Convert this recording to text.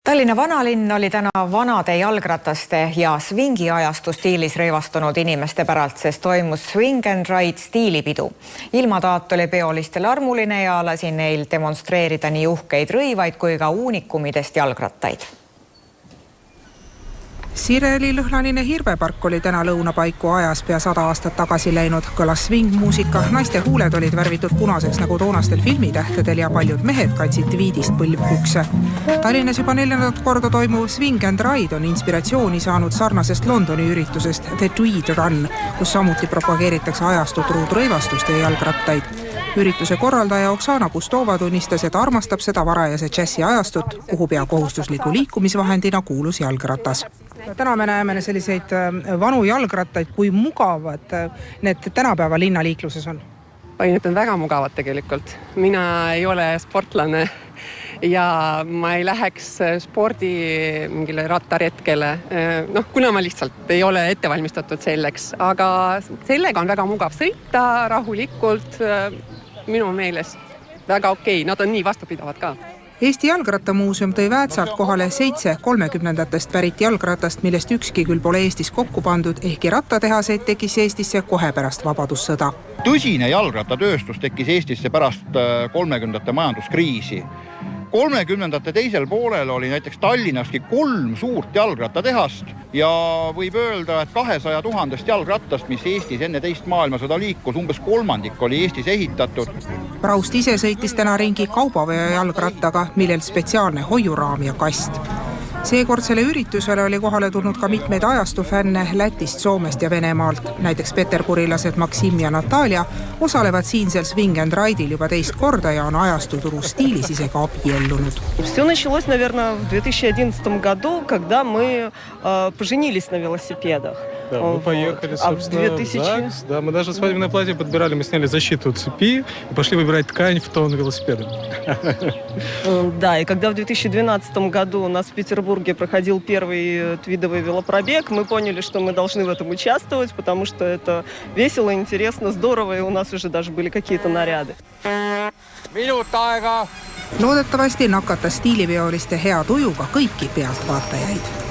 Tallinna vanalinn oli täna vanade jalgrataste ja swingi-ajastu stiilis reevastunud inimeste päralt, sest toimus Swing and Ride stiilipidu. Ilmataat oli peolistel armuline ja lasi neil demonstreerida nii uhkeid rõivaid kui ka uunikumidest jalgrattaid. Sireli-lõhnaline Hirvepark oli täna lõunapaiku ajas pea 100 aastat tagasi läinud. Kõlas swing-muusika, naiste huuled olid värvitud punaseks nagu toonastel filmitähtedel ja paljud mehed kandsid tweedist põlvpükse. Tallinnas juba 4. korda toimuv Swing and Ride on inspiratsiooni saanud sarnasest Londoni üritusest The Tweed Run, kus samuti propageeritakse ajastut ruudrõivastust ja jalgrattaid. Ürituse korraldaja Oksana Pustova tunnistas, et armastab seda varajase džässi ajastut, kuhu pea kohustusliku liikumisvahendina kuulus jalgratas. Täna me näeme selliseid vanu jalgrattaid, kui mugavad need tänapäeva linnaliikluses on? Need on väga mugavad tegelikult. Mina ei ole sportlane ja ma ei läheks spordi mingile rattaretkele, kuna ma lihtsalt ei ole ette valmistatud selleks, aga sellega on väga mugav sõita rahulikult, minu meelest väga okei, nad on nii vastupidavad ka. Eesti Jalgrattamuuseum tõi Väätsalt kohale 7 30-ndatest pärit jalgratast, millest ükski küll pole Eestis kokku pandud, ehkki rattatehaseid tekkis Eestisse kohe pärast vabadussõda. Tõsine jalgrattatööstus tekkis Eestisse pärast 30-ndate majanduskriisi. 30-ndate teisel poolel oli näiteks Tallinnaski 3 suurt jalgrattatehast ja võib öelda, et 200 000 jalgrattast, mis Eestis enne teist maailmasõda liikus, umbes kolmandik oli Eestis ehitatud. Praust ise sõitis täna ringi kaubaveo jalgrattaga, millel spetsiaalne hoiuraam ja kast. Seekordsele üritusele oli kohale tulnud ka mitmeid ajastufänne Lätist, Soomest ja Venemaalt. Näiteks peterburilased Maksim ja Natalia osalevad siinsel Swing and Ride'il juba teist korda ja on ajastuturu stiilis isegi abiellunud. Все началось, наверное, в 2011 году, когда мы поженились на велосипедах. Да, мы поехали, собственно, в ЗАГС. Да, мы даже свадебное платье подбирали, мы сняли защиту цепи и пошли выбирать ткань в тон велосипеда. Да, и когда в 2012 году у нас в Петербурге проходил первый твидовый велопробег, мы поняли, что мы должны в этом участвовать, потому что это весело, интересно, здорово, и у нас уже даже были какие-то наряды. Minut aega! Loodetavasti nakatas stiilipeoliste hea tujuga kõiki pealtvaatajaid.